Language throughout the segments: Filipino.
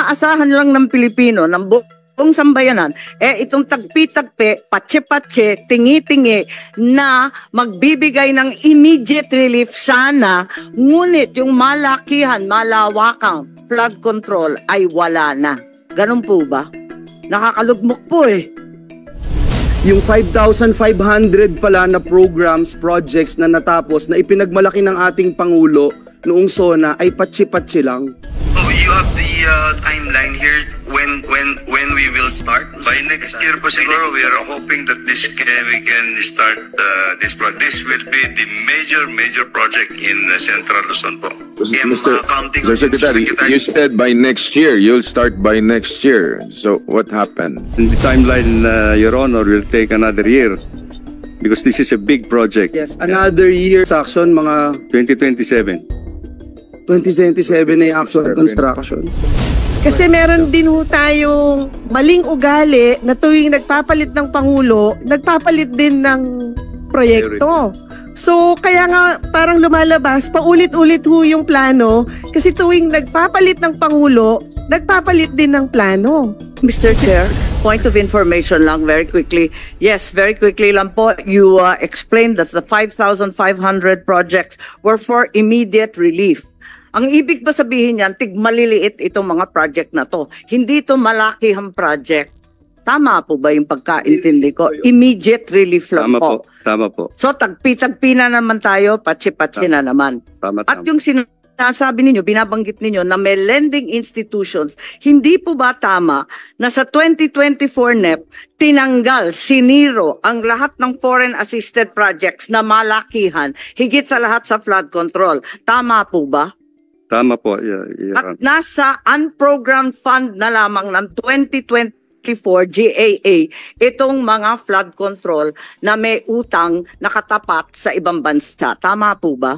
maaasahan lang ng Pilipino, ng buong sambayanan, itong tagpi-tagpi, patse-patse, tingi-tingi na magbibigay ng immediate relief sana, ngunit yung malakihan, malawakang flood control ay wala na. Ganun po ba? Nakakalugmok po eh. Yung 5,500 pala na programs, projects na natapos na ipinagmalaki ng ating Pangulo noong SONA ay patsi-patsi lang. Oh, you have the timeline here when we will start? By next year po siguro, we are hoping that we can start this project. This will be the major project in Central Luzon po. Mr. Secretary, you said by next year, you'll start by next year. So what happened? The timeline, Your Honor, will take another year because this is a big project. Yes, another year sa action, mga 2027. 2027 na yung actual construction. Kasi meron din ho tayong maling ugali na tuwing nagpapalit ng Pangulo, nagpapalit din ng proyekto. So, kaya nga parang lumalabas, paulit-ulit ho yung plano kasi tuwing nagpapalit ng Pangulo, nagpapalit din ng plano. Mr. Chair, point of information lang very quickly. Yes, very quickly lang po. You explained that the 5,500 projects were for immediate relief. Ang ibig ba sabihin yan, tigmaliliit itong mga project na to. Hindi to malakihang project. Tama po ba yung pagkaintindi ko? Immediate relief lang po. Tama po. So tagpi-tagpi na naman tayo, patsi-patsi na naman. Tama. At yung sinasabi ninyo, binabanggit ninyo na may lending institutions, hindi po ba tama na sa 2024 NEP, tinanggal, siniro ang lahat ng foreign assisted projects na malakihan, higit sa lahat sa flood control. Tama po ba? Tama po. At nasa unprogrammed fund na lamang ng 2024 GAA itong mga flood control na may utang nakatapat sa ibang bansa. Tama po ba?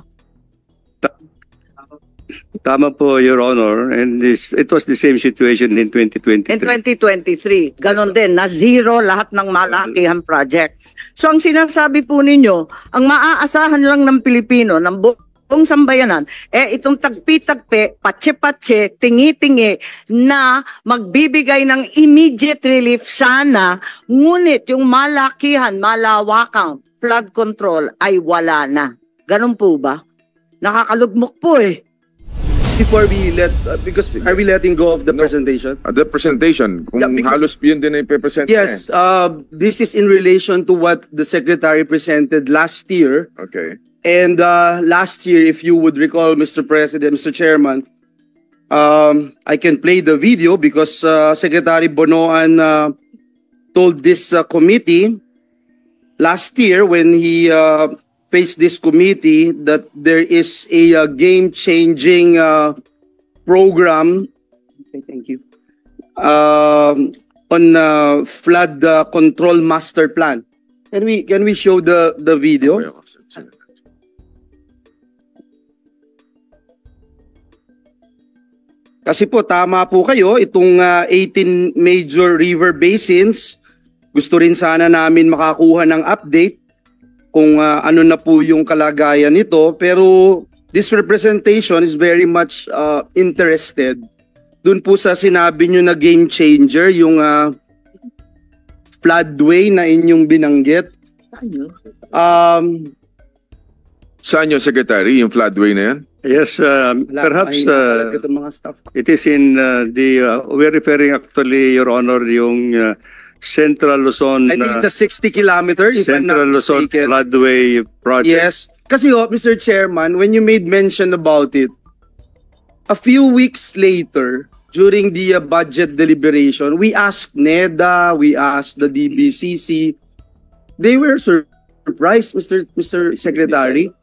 Tama po, Your Honor. And it was the same situation in 2023. In 2023, ganon din, na zero lahat ng malakihan project. So ang sinasabi po ninyo, ang maaasahan lang ng Pilipino, ng buong sambayanan, itong tagpi-tagpi, patse-patse, tingi-tingi na magbibigay ng immediate relief sana, ngunit yung malakihan, malawakang flood control ay wala na. Ganun po ba? Nakakalugmok po eh. Before we because are we letting go of the presentation? The presentation, kung halos yun din ay ipipresent. Yes, this is in relation to what the Secretary presented last year. Okay. And last year, if you would recall, Mr. President, Mr. Chairman, I can play the video because Secretary Bonoan told this committee last year when he faced this committee that there is a game-changing program. Okay, thank you. On flood control master plan. Can we show the video? Kasi po, tama po kayo, itong 18 major river basins, gusto rin sana namin makakuha ng update kung ano na po yung kalagayan nito. Pero this representation is very much interested. Doon po sa sinabi nyo na game changer, yung floodway na inyong binanggit. Saan yung Secretary, yung floodway na yan? Yes, perhaps it is in we're referring actually, Your Honor, yung Central Luzon. I think it's a 60 kilometers. Central Luzon floodway project. Yes. Kasi Mr. Chairman, when you made mention about it, a few weeks later, during the budget deliberation, we asked NEDA, we asked the DBCC. They were surprised, Mr. Secretary.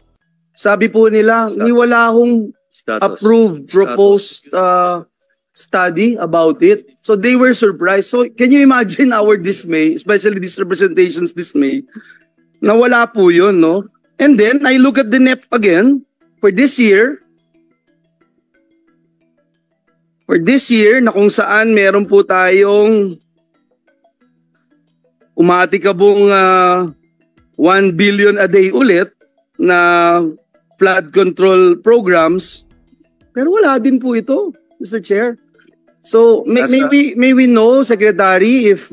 Sabi po nila, wala akong approved, proposed study about it. So they were surprised. So can you imagine our dismay, especially this representation's dismay, na wala po yun, no? And then I look at the NEP again for this year. For this year, na kung saan meron po tayong umatikabong 1 billion a day ulit na flood control programs, pero wala din po ito, Mr. Chair. So That's may we know, Secretary, if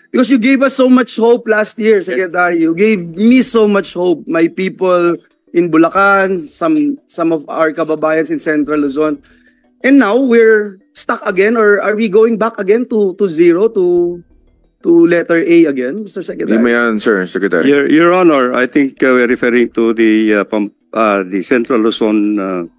because you gave us so much hope last year, Secretary. You gave me so much hope. My people in Bulacan, some of our kababayans in Central Luzon. And now we're stuck again, or are we going back again to zero, to letter A again, Mr. Secretary? You may answer, Secretary. Your Honor, I think we're referring to the Central Luzon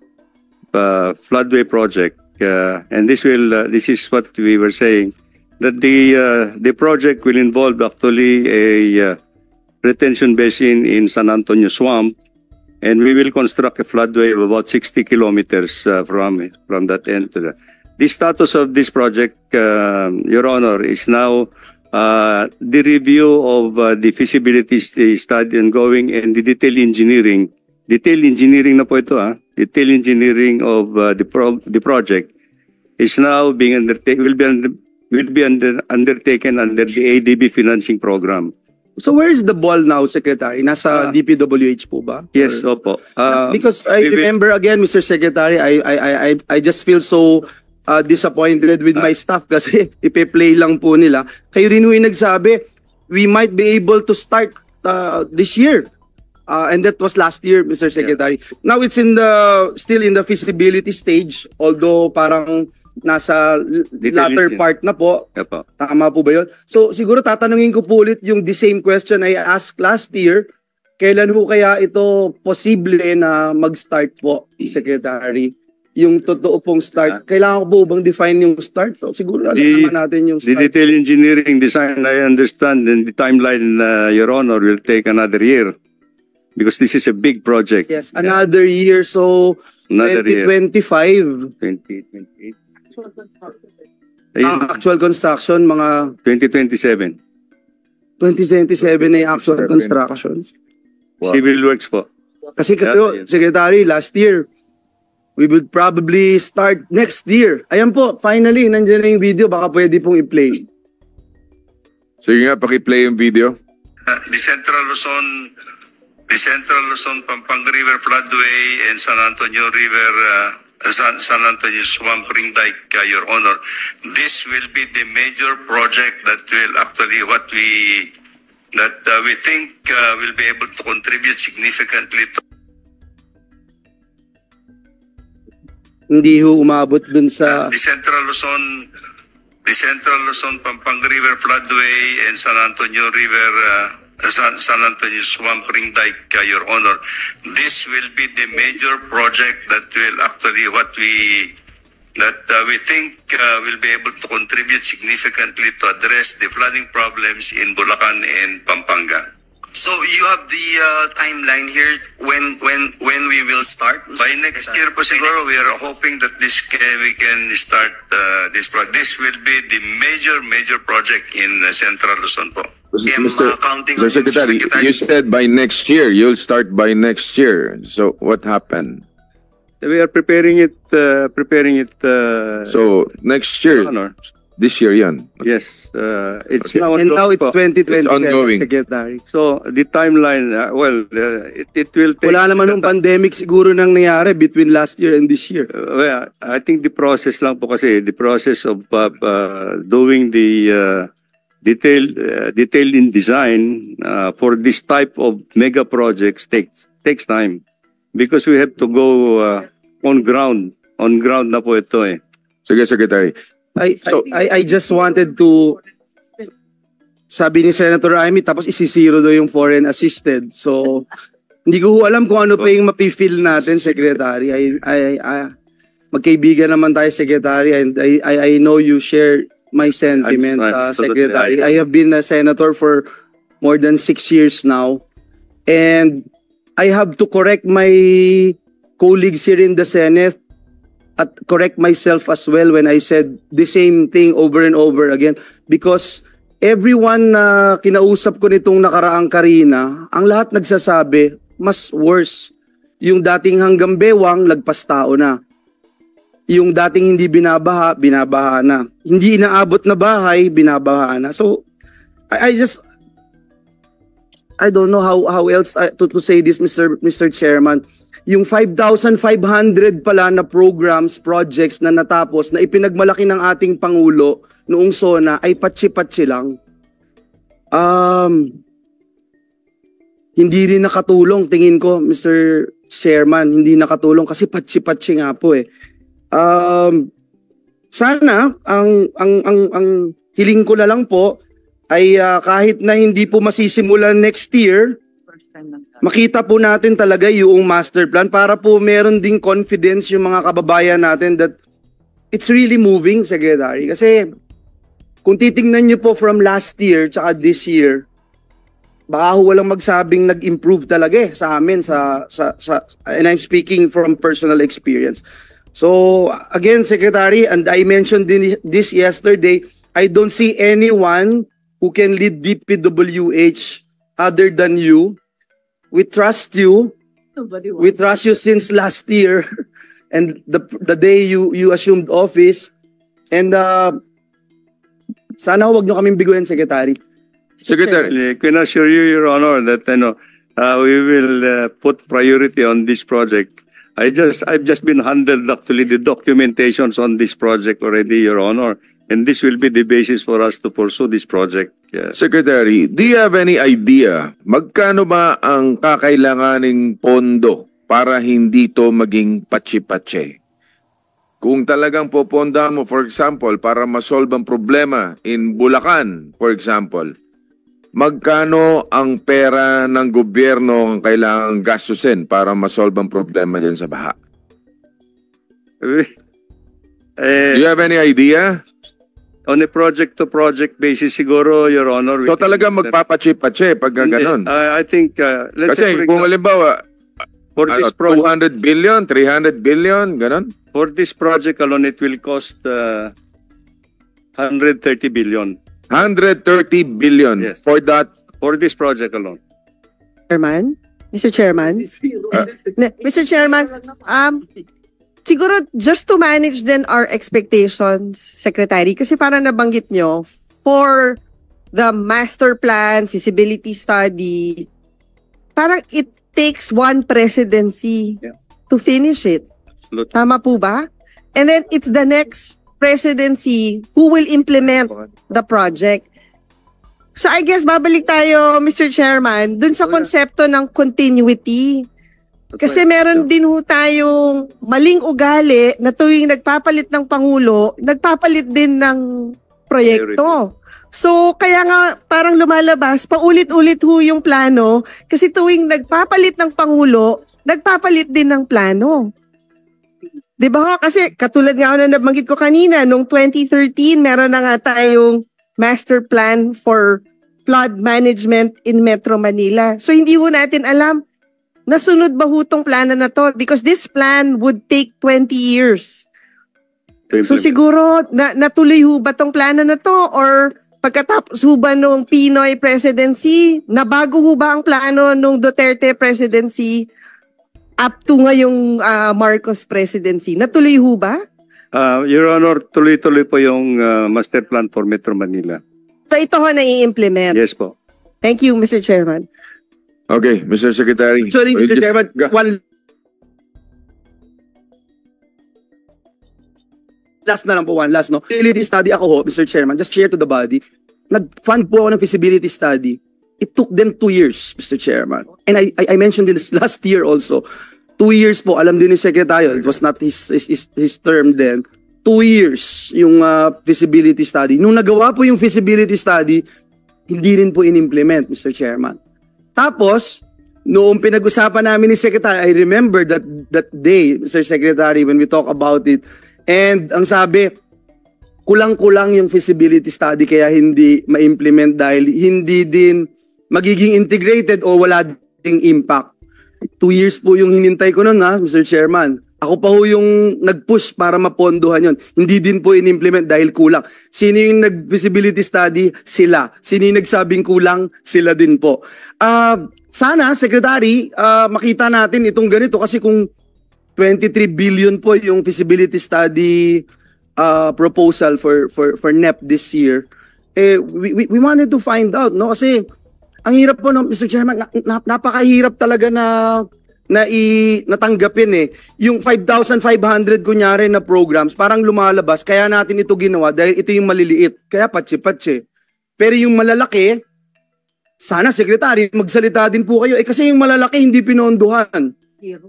floodway project, and this is what we were saying, that the project will involve actually a retention basin in San Antonio Swamp, and we will construct a floodway of about 60 kilometers from that end to that. The status of this project, Your Honor, is now the review of the feasibility study ongoing and the detail engineering. Detail engineering na po ito, detail engineering of the project is now being will be undertaken under the ADB financing program. So where is the ball now, Secretary? Nasa DPWH po ba? Yes, opo. Because I remember again, Mr. Secretary, I just feel so disappointed with my staff kasi ipe-play lang po nila. Kayo rin yung nagsabi, we might be able to start this year. And that was last year, Mr. Secretary. Now it's still in the feasibility stage, although parang nasa latter part na po. Opo. Tama po ba yun? So siguro tatanungin ko po ulit yung the same question I asked last year. Kailan ho kaya ito posible na mag-start po, Secretary? Yung totoo pong start. Kailangan ko po bang define yung start? So, siguro alam naman natin yung The start. detail engineering design, I understand, and the timeline, Your Honor, will take another year because this is a big project. Yes, another year. So, Another year. 2025. 2028. Ang actual construction, mga 2027. 2027 na yung actual construction. Civil works po. Kasi kayo, Secretary, last year, we would probably start next year. Ayan po, finally, nandiyan na yung video. Baka pwede pong i-play. Sige nga, paki-play yung video. The Central Luzon Pampanga River floodway and San Antonio River San Antonio Swamp Ring Dike, Your Honor. This will be the major project that will actually we think will be able to contribute significantly to Hindi ho umabot dun sa... the Central Luzon Pampanga River floodway and San Antonio River San Antonio Swamp Ring Dike, Your Honor. This will be the major project that will actually we think will be able to contribute significantly to address the flooding problems in Bulacan and Pampanga. So you have the timeline here when we will start? By next year po siguro, we are hoping that we can start this project. This will be the major project in Central Luzon po. Mr. Secretary, you said by next year, you'll start by next year. So what happened? We are preparing it. So next year, Your Honor. this year yan. Yes, it's Okay. now And now it's po. 2027, It's ongoing. Secretary. So the timeline, it will take. Wala naman nung pandemic siguro nang nangyari between last year and this year. Well, I think the process lang po kasi, the process of doing the detail in design for this type of mega projects takes time because we have to go on ground na po ito eh. Sige, Secretary. I just wanted to... Sabi ni Senator Amy, tapos isisiro daw yung foreign assisted. So, hindi ko alam kung ano pa yung mapifeel natin, Secretary. Magkaibigan naman tayo, Secretary, and I know you share my sentiment, Secretary. I have been a senator for more than 6 years now, and I have to correct my colleagues here in the Senate at correct myself as well when I said the same thing over and over again, because everyone na kinausap ko nitong nakaraang Karina, ang lahat nagsasabi, mas worse. Yung dating hanggang bewang, lagpas tao na. Yung dating hindi binabaha, binabaha na. Hindi inaabot na bahay, binabaha na. So, I don't know how else to say this, Mr. Chairman. yung 5,500 pala na programs, projects na natapos na ipinagmalaki ng ating Pangulo noong SONA ay patsi-patsi lang. Hindi rin nakatulong, tingin ko, Mr. Chairman, hindi nakatulong kasi patsi-patsi nga po eh. Sana ang hiling ko na lang po ay kahit na hindi po masisimulan next year, makita po natin talaga yung master plan para po meron ding confidence yung mga kababayan natin that it's really moving, Secretary. Kasi kung titingnan nyo po from last year tsaka this year, baka ho walang magsabing nag-improve talaga eh sa amin and I'm speaking from personal experience. So again, Secretary, and I mentioned this yesterday, I don't see anyone who can lead DPWH other than you. We trust you. We trust you since last year and the day you assumed office. And sana huwag nyo kaming biguin, Secretary. Secretary. I can assure you, Your Honor, that we will put priority on this project. I've just been handled actually the documentations on this project already, Your Honor, and this will be the basis for us to pursue this project. Yeah. Secretary, do you have any idea magkano ba ang kakailanganing pondo para hindi to maging patsi-patsi? Kung talagang popondahan mo, for example, para masolve ang problema in Bulacan, for example, magkano ang pera ng gobyerno ang kailangang gastusin para masolve ang problema dyan sa baha? Do you have any idea? On a project-to-project basis, siguro, Your Honor. So talaga magpapatsi-patsi pag gano'n? I think, let's say, Kasi kung halimbawa, for this project, 200 billion, 300 billion, gano'n? for this project alone, it will cost 130 billion. 130 billion Yes. for that. For this project alone. Chairman? Mr. Chairman? Mr. Chairman, siguro just to manage then our expectations, Secretary, kasi parang nabanggit nyo, for the master plan, feasibility study, parang it takes one presidency to finish it. Absolutely. Tama po ba? And then it's the next presidency who will implement the project. So I guess babalik tayo, Mr. Chairman, dun sa konsepto ng continuity. Kasi meron din ho tayong maling ugali na tuwing nagpapalit ng Pangulo, nagpapalit din ng proyekto. So kaya nga parang lumalabas, paulit-ulit ho yung plano kasi tuwing nagpapalit ng Pangulo, nagpapalit din ng plano. Diba ho? Kasi katulad nga na nabanggit ko kanina, noong 2013, meron na nga tayong master plan for flood management in Metro Manila. So hindi ho natin alam, nasunod ba ho tong plano na to? Because this plan would take 20 years. So siguro, natuloy ho ba tong plano na to? Or pagkatapos ho ba nung Pinoy presidency, nabago ho ba ang plano nung Duterte presidency up to ngayong Marcos presidency? Natuloy ho ba? Your Honor, tuloy-tuloy po yung master plan for Metro Manila. So ito ho na i-implement? Yes po. Thank you, Mr. Chairman. Okay, Mr. Secretary. Sorry, Mr. Chairman, one last na lang po, one last, no? Feasibility study ako ho, Mr. Chairman, just share to the body. Nag-fund po ako ng feasibility study. It took them 2 years, Mr. Chairman. And I mentioned this last year also. 2 years po, alam din ni Secretary, it was not his term then. 2 years yung feasibility study. Nung nagawa po yung feasibility study, hindi rin po in-implement, Mr. Chairman. Tapos, noong pinag-usapan namin ni Secretary, I remember that day, Mr. Secretary, when we talk about it, and ang sabi, kulang-kulang yung feasibility study kaya hindi ma-implement dahil hindi din magiging integrated o wala ding impact. 2 years po yung hinintay ko nun, Mr. Chairman. Ako pa ho yung nag-push para mapondohan yon. Hindi din po in-implement dahil kulang. Sino yung nag-feasibility study? Sila. Sino yung nagsabing kulang? Sila din po. Sana, Secretary, makita natin itong ganito kasi kung 23 billion po yung feasibility study proposal for NEP this year, we wanted to find out, no? Kasi ang hirap po, no, Mr. Chairman, napakahirap talaga na natanggapin eh. Yung 5,500 kunyari na programs, parang lumalabas, kaya natin ito ginawa dahil ito yung maliliit. Kaya patsi-patsi. Pero yung malalaki, sana sekretary, magsalita din po kayo. Kasi yung malalaki hindi pinondohan.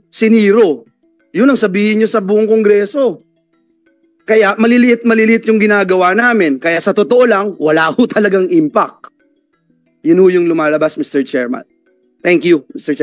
Siniro. Yun ang sabihin nyo sa buong kongreso. Kaya maliliit yung ginagawa namin. Kaya sa totoo lang, wala ho talagang impact. Yun ho yung lumalabas, Mr. Chairman. Thank you, Mr. Chairman.